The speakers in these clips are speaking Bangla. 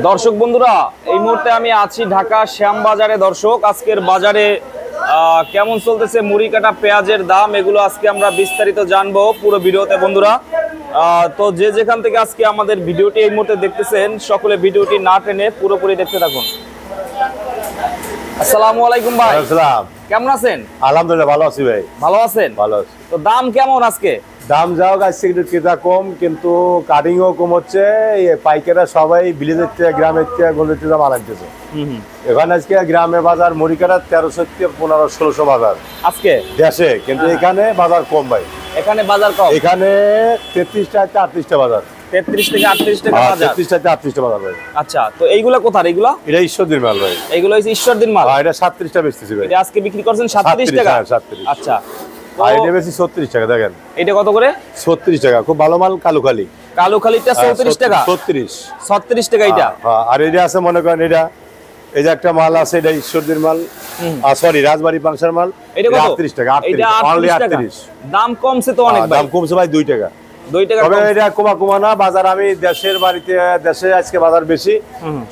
দর্শক বন্ধুরা, এই মুহূর্তে আমি আছি ঢাকা শ্যামবাজারে। দর্শক, আজকের বাজারে কেমন চলতেছে মুড়ি কাটা পেঁয়াজের দাম, এগুলো আজকে আমরা বিস্তারিত জানবো পুরো ভিডিওতে বন্ধুরা। তো যে যেখান থেকে আজকে আমাদের ভিডিওটি এই মুহূর্তে দেখতেছেন, সকলে ভিডিওটি না টেনে পুরোপুরি দেখতে থাকুন। আসসালামু আলাইকুম ভাই। কেমন আছেন? আলহামদুলিল্লাহ ভালো আছি ভাই। ভালো আছেন? ভালো আছি। তো দাম কেমন আজকে? দাম যাও আজকে একটু ক্রেতা কম, কিন্তু কাটিংও কম হচ্ছে। পাইকাররা সবাই ভিলেজের থেকে গ্রামের থেকে গলির থেকে মাল আনতেছে। এখানে আজকে গ্রামে বাজার মুড়ি কাটার 1300 থেকে 1500-1600 বাজার আজকে দেশে, কিন্তু এখানে বাজার কম ভাই। এখানে বাজার কম? এখানে 33 থেকে 38টা বাজার। 33 থেকে 38 টাকা বাজার। 33 থেকে 38টা বাজার ভাই। আচ্ছা, তো এইগুলা কোথায়? এইগুলা এটা ঈশ্বরদীর মাল ভাই। এইগুলো হচ্ছে ঈশ্বরদীর মাল। এটা 37টা বেচতেছি ভাই। এটা আজকে বিক্রি করছেন 37 টাকা? 37। আচ্ছা, এটা বেশি 36 টাকা। দেখেন এটা কত করে? 36 টাকা। খুব ভালো মাল। কালুখালি। কালুখালিটা 34 টাকা। 36 টাকা এটা। আর এটা আছে মনে করেন, এটা এই যে একটা মাল আছে, এটা ঈশ্বরদীর মাল, সরি রাজবাড়ি পাংশার মাল। এটা 38 টাকা। 38 টাকা। দাম কমছে তো অনেক ভাই। দাম কমছে ভাই 2 টাকা। 2 টাকা। তবে এটা কমা না বাজার। আমি দেশের বাড়িতে, দেশে আজকে বাজার বেশি,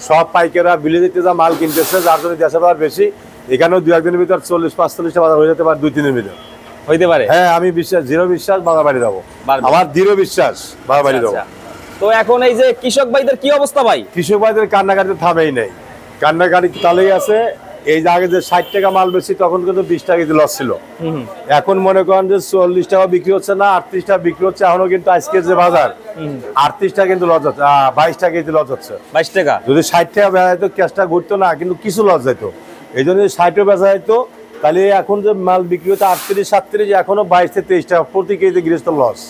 সব পাইকাররা বিলেতে যা মাল কিনতেছে, যার জন্য দেশে বাজার বেশি। এখানেও 2-1 দিনের ভিতর 40-45টা বাজার হয়ে যেতে পারে, 2-3 দিনের ভিতর হইতে পারে। হ্যাঁ, আমি দৃঢ় বিশ্বাস বাজার বাড়ি যাবো। আমার দৃঢ় বিশ্বাস বাজার বাড়ি যাবো। তো এখন এই যে কৃষক ভাইদের কি অবস্থা ভাই? কৃষক ভাইদের কান্নাকাটি থামেই নেই। কান্নাকাটি তালেই আছে। এই যে আগে যে 60 টাকা মাল বেশি, তখন কিন্তু 20 টাকা লস ছিল। এখন মনে করেন যে 40 টাকা বিক্রি হচ্ছে না, 38 টাকা বিক্রি হচ্ছে। এখনো কিন্তু আজকে যে বাজার 38 টাকা কিন্তু লস হচ্ছে, 22 টাকা কিন্তু লস হচ্ছে। 22 টাকা যদি 60 টাকা বেচা যেত, ক্যাশটা ঘুরতো না, কিন্তু কিছু লস যেত। এই জন্য 60ও বেচা যেত, তাহলে এখন যে মাল বিক্রি হচ্ছে 38-37, এখনো 22 থেকে 23 টাকা প্রতি কেজি গৃহস্থ লস।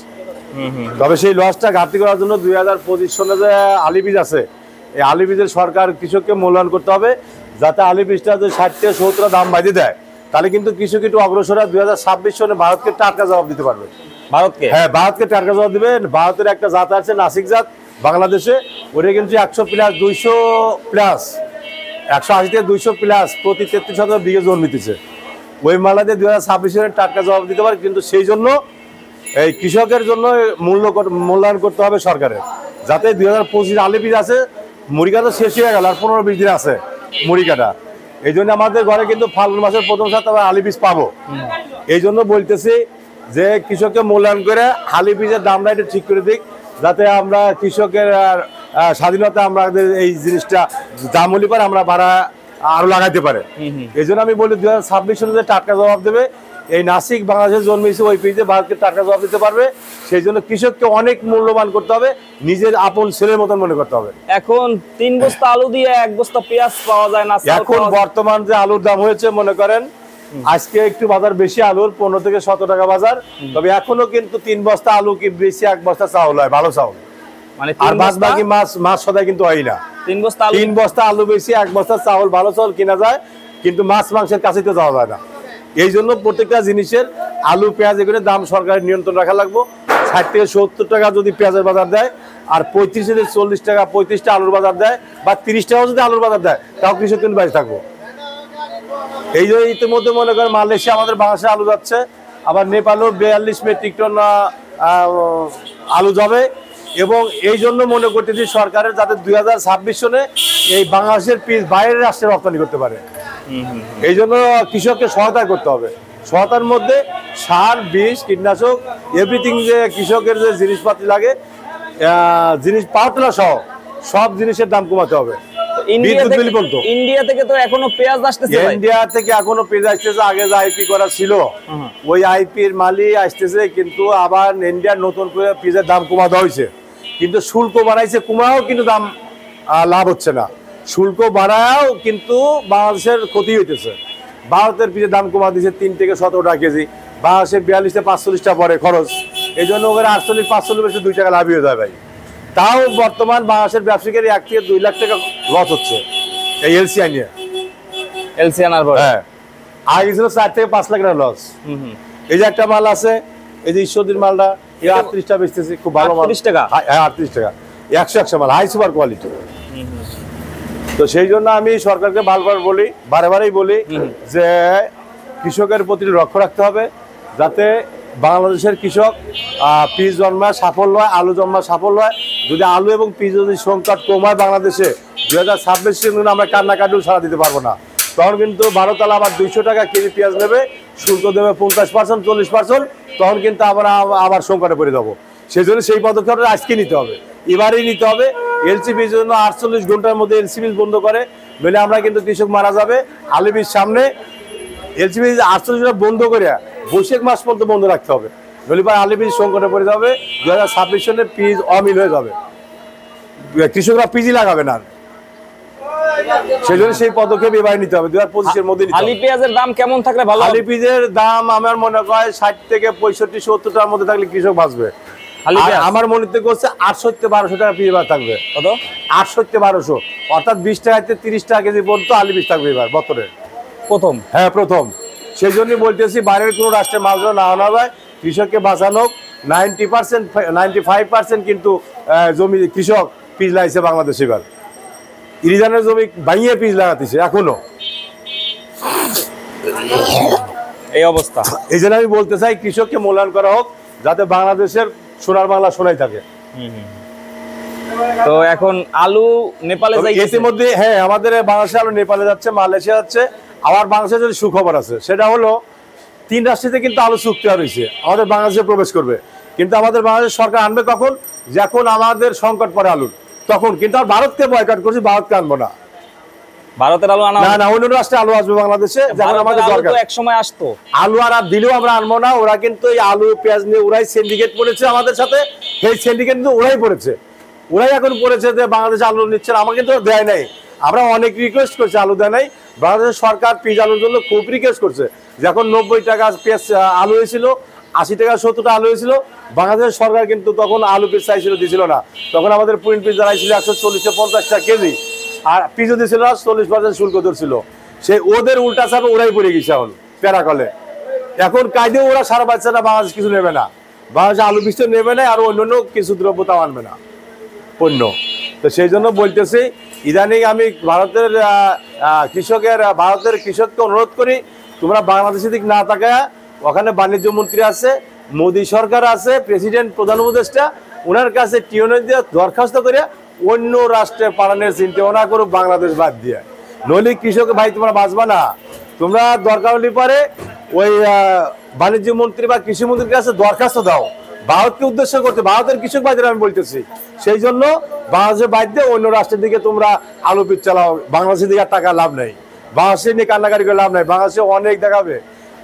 তবে সেই লসটা ঘাটতি করার জন্য 2025 সনে যে আলি বীজ আছে, এই আলি বীজের সরকার কৃষককে মূল্যায়ন করতে হবে, যাতে আলি বীজটা যদি 60 থেকে 70 দাম বাড়িয়ে দেয়, তাহলে কিন্তু কৃষক একটু অগ্রসর হয়। 2026 সনে ভারতকে টাটকা জবাব দিতে পারবে। ভারতকে? হ্যাঁ, ভারতকে টাটকা জবাব দিবে। ভারতের একটা জাত আছে নাসিক জাত, বাংলাদেশে। ওটা কিন্তু 100 প্লাস 200 প্লাস 180 থেকে 200 প্লাস প্রতি 33,000 বিঘে জন্মিতেছে। ওই মালা দিয়ে 2026 সনে টাটকা জবাব দিতে পারে। কিন্তু সেই জন্য এই কৃষকের জন্য মূল্যায়ন করতে হবে সরকারের, যাতে 2025 আলি বীজ আছে, মুড়ি কাটা শেষ হয়ে গেল, আর 15-20 দিন আছে মুড়ি কাটা। এই জন্য আমাদের ঘরে কিন্তু ফাল্গুন মাসের প্রথম সপ্তাহে আলি বীজ পাবো। এই জন্য বলতেছি যে কৃষককে মূল্যায়ন করে আলি বীজের দামটা একটু ঠিক করে দিক, যাতে আমরা কৃষকের স্বাধীনতা, আমাদের এই জিনিসটা দাম হলে পরে আমরা বাড়া আরো লাগাইতে পারে। এই জন্য আমি বলি 2026 সনে যে টাটকা জবাব দেবে, এই নাসিক বাংলাদেশে জন্মেছে, ওই পিজে ভারতকে টাটকা জবাব দিতে পারবে। সেই জন্য কৃষককে অনেক মূল্যবান করতে হবে, নিজের আপন ছেলের মতন মনে করতে হবে। এখন 3 বস্তা আলু দিয়ে 1 বস্তা পেঁয়াজ পাওয়া যায় না। এখন বর্তমান যে আলুর দাম হয়েছে, মনে করেন আজকে একটু বাজার বেশি, আলুর 15 থেকে 17 টাকা বাজার। তবে এখনো কিন্তু 3 বস্তা আলু কি বেশি 1 বস্তা চাউল হয়, ভালো চাউল। মানে আর বাদ বাকি মাছ সদাই কিন্তু হয় না। 3 বস্তা আলু বেশি, 1 বস্তা চাউল, ভালো চাউল কিনা যায়, কিন্তু মাছ মাংসের কাছে তো যাওয়া যায় না। এই জন্য প্রত্যেকটা জিনিসের আলু পেঁয়াজ এগুলো দাম সরকারের নিয়ন্ত্রণ রাখা লাগবে। 60 থেকে 70 টাকা যদি পেঁয়াজের বাজার দেয়, আর 35 থেকে 40 টাকা 35টা আলুর বাজার দেয়, বা 30 টাকা যদি আলুর বাজার দেয়, তাও কৃষক কিন্তু বাইরে থাকবো। এই যে ইতিমধ্যে মনে করেন মালয়েশিয়া আমাদের বাংলাদেশে আলু যাচ্ছে, আবার নেপালও 42 মেট্রিক টন আলু যাবে। এবং এই জন্য মনে করতেছি সরকারের, যাতে 2026 সনে এই বাংলাদেশের পিস বাইরের রাষ্ট্রে রপ্তানি করতে পারে। এই জন্য কৃষককে সহায়তা করতে হবে। সহায়তার মধ্যে সার, বীজ, কীটনাশক, এভরিথিং, যে কৃষকের যে জিনিসপাতি লাগে, জিনিস পাওয়ার সহ সব জিনিসের দাম কমাতে হবে। ইন্ডিয়া থেকে তো এখনো পেঁয়াজ আসতেছে। ইন্ডিয়া থেকে এখনো পেঁয়াজ আসতেছে। আগে যে আইপি করা ছিল, ওই আইপির মালই আসতেছে, কিন্তু আবার ইন্ডিয়ার নতুন করে পেঁয়াজের দাম কমাতে হয়েছে। কিন্তু শুল্ক বাড়াইছে, কমাও কিন্তু দাম লাভ হচ্ছে না। শুল্ক বাড়াও কিন্তু বাংলাদেশের ক্ষতি হইতেছে। ভারতের পেঁয়াজের দাম কমা দিয়েছে 3 থেকে 17 টাকা কেজি, বাংলাদেশে 42 থেকে 45 টাকা পরে খরচ। এই জন্য ওখানে 48-45 বেশি 2 টাকা লাভ হয়ে যায় ভাই। তাও বর্তমান বাংলাদেশের ব্যবসায়ীদের 1 থেকে 2 লাখ টাকা লস হচ্ছে এই এলসিআই নিয়ে। হ্যাঁ, আগে ছিল 4 থেকে 5 লাখ টাকা লস। এই যে একটা মাল আছে, এই যে ঈশ্বরদীর মালটা, 38 টাকা বেচতেছি, খুব ভালো মাল। 38 টাকা? হ্যাঁ, 38 টাকা। 100 মাল, হাই সুপার কোয়ালিটি। তো সেই জন্য আমি সরকারকে বারবারই বলি যে কৃষকের প্রতি লক্ষ্য রাখতে হবে, যাতে বাংলাদেশের কৃষক পিস জন্মায় সাফল্য হয়, আলু জন্মায় সাফল্য হয়। যদি আলু এবং পিস যদি সংকট কমায় বাংলাদেশে 2026 কিন্তু আমরা কান্নাকাটিও সারা দিতে পারবো না। তখন কিন্তু ভারত আবার 200 টাকা কেজি পেঁয়াজ নেবে, শুল্ক দেবে 50%, 40%, তখন কিন্তু আবার সংকটে পড়ে যাবো। সেই জন্য সেই পদক্ষেপটা আজকে নিতে হবে, এবারেই নিতে হবে। এলসিপির জন্য 48 ঘন্টার মধ্যে এলসিপি বন্ধ করে, নইলে আমরা কিন্তু কৃষক মারা যাবে। আলু বীজ সামনে এলসিপি 48 ঘন্টা বন্ধ করে বৈশাখ মাস পর্যন্ত বন্ধ রাখতে হবে, নইলে আলু বীজ সংকটে পড়ে যাবে। 2026 সালে পিজ অমিল হয়ে যাবে, কৃষকরা পিজি লাগাবে না। সেই জন্য সেই পদক্ষেপ এবার নিতে হবে 2025 মধ্যে। আলি পেঁয়াজের দাম কেমন থাকলে ভালো? আলি পেঁয়াজের দাম আমার মনে হয় 60 থেকে 65-70 টাকার মধ্যে থাকলে কৃষক বাঁচবে। আমার মনে থেকে হচ্ছে 800-1200 টাকা পিস এবার থাকবে। কত? 800-1200, অর্থাৎ 20 টাকা থেকে 30 টাকা কেজি পর্যন্ত আলু বীজ থাকবে এবার বছরে প্রথম। হ্যাঁ প্রথম। সেই জন্যই বলতেছি বাইরের কোনো রাষ্ট্রের মাল যেন না আনা যায়, কৃষককে বাঁচানো। 90% 95% কিন্তু জমি কৃষক পিস লাগাইছে বাংলাদেশে। এবার ইরিজানের জমি ভাঙিয়ে পিস লাগাতেছে এখনো। এই অবস্থা। এই জন্য আমি বলতে চাই কৃষককে মূল্যায়ন করা হোক, যাতে বাংলাদেশের সোনার বাংলা সোনাই থাকে। তো এখন আলু নেপালে যাই, ইতিমধ্যে হ্যাঁ আমাদের বাংলাদেশে আলু নেপালে যাচ্ছে, মালয়েশিয়া যাচ্ছে। আবার বাংলাদেশে যদি সুখবর আছে, সেটা হলো 3 রাষ্ট্রতে কিন্তু আলু চুক্তি হয়েছে, আমাদের বাংলাদেশে প্রবেশ করবে। কিন্তু আমাদের বাংলাদেশ সরকার আনবে কখন? যখন আমাদের সংকট পড়ে আলুর, তখন। কিন্তু আর ভারতকে বয়কট করছি, ভারতকে আনবো না। ভারতের আলু আনা না, অন্য রাষ্ট্রে আলু আসবে বাংলাদেশে, যেমন আমাদের দরকার। এক সময় আসতো আলু, আর দিলেও আমরা আনবো না। ওরা কিন্তু এই আলু পেঁয়াজ নিয়ে ওরাই সিন্ডিকেট পড়েছে আমাদের সাথে। সেই সিন্ডিকেট কিন্তু ওরাই পড়েছে, ওরাই এখন পড়েছে যে বাংলাদেশ আলু নিচ্ছে না। আমাকে কিন্তু দেয় নাই, আমরা অনেক রিকোয়েস্ট করছি, আলু দেয় নাই। বাংলাদেশের সরকার পিস আলুর জন্য খুব রিকোয়েস্ট করছে। যখন 90 টাকা পেঁয়াজ আলু হয়েছিল, 80 টাকা 70 টাকা আলু হয়েছিল, বাংলাদেশের সরকার কিন্তু তখন আলু পিস চাইছিল, দিছিল না। তখন আমাদের পুরিন পিস দাঁড়াইছিল 140-150 টাকা কেজি, আর পিসও দিছিল না, 40% শুল্ক ধরছিল। সেই ওদের উল্টা চাপে ওরাই পড়ে গেছে এখন প্যারাকলে। এখন কায়দে ওরা সারা পাচ্ছে না, বাংলাদেশ কিছু নেবে না, বাংলাদেশ আলু পিস নেবে না, আর অন্যান্য কিছু দ্রব্য তাও আনবে না পণ্য। তো সেই জন্য বলতেছি, ইদানিং আমি ভারতের কৃষককে অনুরোধ করি, তোমরা বাংলাদেশের দিক না তাকায়, ওখানে বাণিজ্য মন্ত্রী আছে, মোদী সরকার আছে, প্রেসিডেন্ট, প্রধান উপদেষ্টা, ওনার কাছে টিউনে দিয়ে দরখাস্ত করে অন্য রাষ্ট্রে পাঠানোর চিন্তা ভাবনা করো, বাংলাদেশ বাদ দিয়ে। নইলে কৃষক ভাই তোমরা বাঁচবা না। তোমরা দরকার হলে পরে ওই বাণিজ্য মন্ত্রী বা কৃষি মন্ত্রীর কাছে দরখাস্ত দাও, ভারতকে উদ্দেশ্য করতে। ভারতের কৃষক ভাইদের আমি বলতেছি, সেই জন্য বাংলাদেশের বাদ দিয়ে অন্য রাষ্ট্রের দিকে তোমরা আলু পিস চালাও। বাংলাদেশের দিকে টাকা লাভ নেই, বাংলাদেশের নিয়ে কান্নাকাটি করে লাভ নেই। বাংলাদেশে অনেক দেখাবে,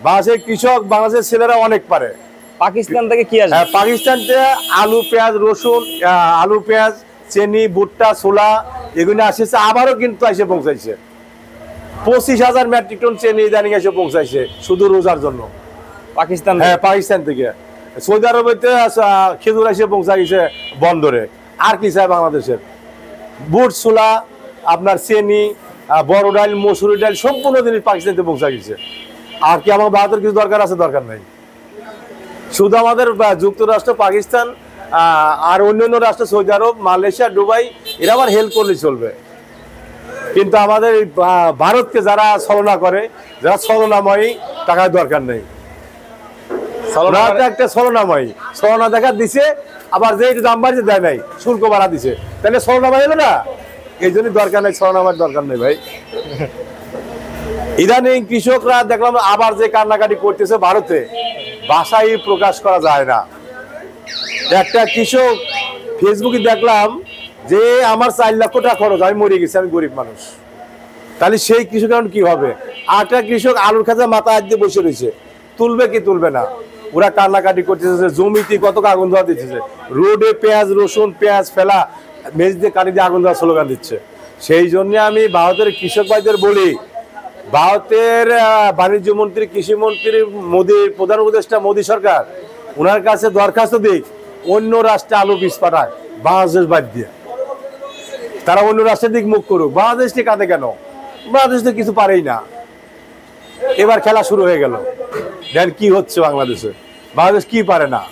বাংলাদেশের কৃষক, বাংলাদেশের ছেলেরা অনেক পারে। পাকিস্তান থেকে কি আসবে? পাকিস্তান থেকে আলু, পেঁয়াজ, রসুন, আলু, পেঁয়াজ, চিনি, ভুট্টা, ছোলা এগুলো আসছে। আবারও কিন্তু এসে পৌঁছাইছে 25,000 মেট্রিক টন চিনি ইদানিং এসে পৌঁছাইছে শুধু রোজার জন্য পাকিস্তান। হ্যাঁ, পাকিস্তান থেকে। সৌদি আরবেতে খেজুর এসে পৌঁছা গেছে বন্দরে। আর কি চাই বাংলাদেশের? বুট, ছোলা, আপনার চিনি, বড় ডাল, মসুরি ডাল, সম্পূর্ণ জিনিস পাকিস্তানতে পৌঁছা গেছে। আর কি আমার ভারতের কিছু দরকার আছে? দরকার নাই। শুধু আমাদের যুক্তরাষ্ট্র, পাকিস্তান আর অন্যান্য রাষ্ট্র, সৌদি আরব, মালয়েশিয়া, দুবাই, এরা আবার হেল্প করলে চলবে। কিন্তু আমাদের ভারতকে যারা ছলনা করে, যারা ছলনাময়ী, টাকার দরকার নেই। একটা ছলনাময়ী, ছলনা দেখা দিছে, আবার যে দাম বাড়িতে দেয় নাই, শুল্ক বাড়া দিছে, তাহলে ছলনাময় হলো না। এই জন্যই দরকার নেই, ছলনাময়ের দরকার নেই ভাই। ইদানিং কৃষকরা দেখলাম আবার যে কান্নাকাটি করতেছে ভারতে, ভাষায় প্রকাশ করা যায় না। একটা কৃষক ফেসবুকে দেখলাম যে আমার 4 লক্ষ টাকা খরচ, আমি মরে গেছি, আমি গরিব মানুষ। তাহলে সেই কৃষক এখন কি হবে? আর একটা কৃষক আলুর খাঁচা মাথা হাত দিয়ে বসে রয়েছে, তুলবে কি তুলবে না। ওরা কান্নাকাটি করতেছে, জমিতে কত আগুন ধোয়া দিচ্ছে, রোডে পেঁয়াজ, রসুন, পেঁয়াজ ফেলা, মেজ দিয়ে কাটি দিয়ে আগুন দেওয়ার স্লোগান দিচ্ছে। সেই জন্য আমি ভারতের কৃষক ভাইদের বলি, ভারতের বাণিজ্য মন্ত্রী, কৃষি মন্ত্রী, মোদীর প্রধান উপদেষ্টা, মোদী সরকার, ওনার কাছে দরখাস্ত দিক, অন্য রাষ্ট্রে আলু বীজ পাঠায়, বাংলাদেশ বাদ দিয়ে। তারা অন্য রাষ্ট্রের দিক মুখ করুক, বাংলাদেশ ঠিক কাঁদে কেন? বাংলাদেশ তো কিছু পারেই না। এবার খেলা শুরু হয়ে গেল, দেন কি হচ্ছে বাংলাদেশে। বাংলাদেশ কি পারে না।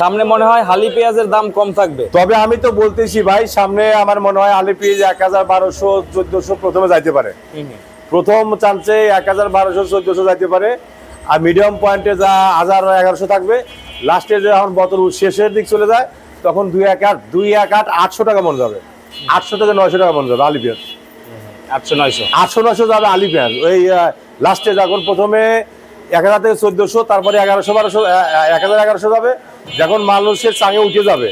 সামনে মনে হয় হালি পেঁয়াজের দাম কম থাকবে। তবে আমি তো বলতেছি ভাই, সামনে আমার মনে হয় আলু পেঁয়াজ 1000-1200-1400 প্রথমে যাইতে পারে। প্রথম চান্সে 1000-1200-1400 যাইতে পারে। আর মিডিয়াম পয়েন্টে যা 1000-1100 থাকবে। লাস্টে যখন বছর শেষের দিক চলে যায় তখন 2-1-8 800 টাকা মন যাবে, 800 থেকে 900 টাকা মন যাবে আলি পেঁয়াজ। 800-900 যাবে আলি পেঁয়াজ। ওই লাস্টে যখন প্রথমে 1000 থেকে 1400, তারপরে 1100-1200, 1000-1100 যাবে। যখন মানুষের চাঙে উঠে যাবে,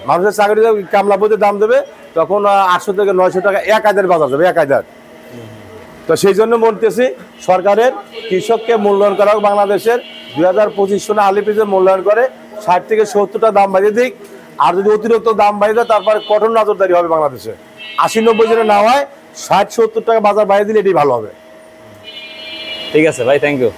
মানুষের চাঙে উঠে যাবে, কামলা পথে দাম দেবে, তখন 800 থেকে 900 টাকা 1000 বাজার যাবে, 1000। তো সেই জন্য বলতেছি সরকারের কৃষককে মূল্যায়ন করা হোক। বাংলাদেশের 2025 সনে আলি পেঁয়াজের মূল্যায়ন করে 60 থেকে 70 টাকা দাম বাড়িয়ে দিক। আর যদি অতিরিক্ত দাম বাড়িয়ে দেয় তারপরে কঠোর নজরদারি হবে বাংলাদেশে। 80-90 জনে না হয় 60-70 টাকা বাজার বাড়িয়ে দিলে এটাই ভালো হবে। ঠিক আছে ভাই, থ্যাংক ইউ।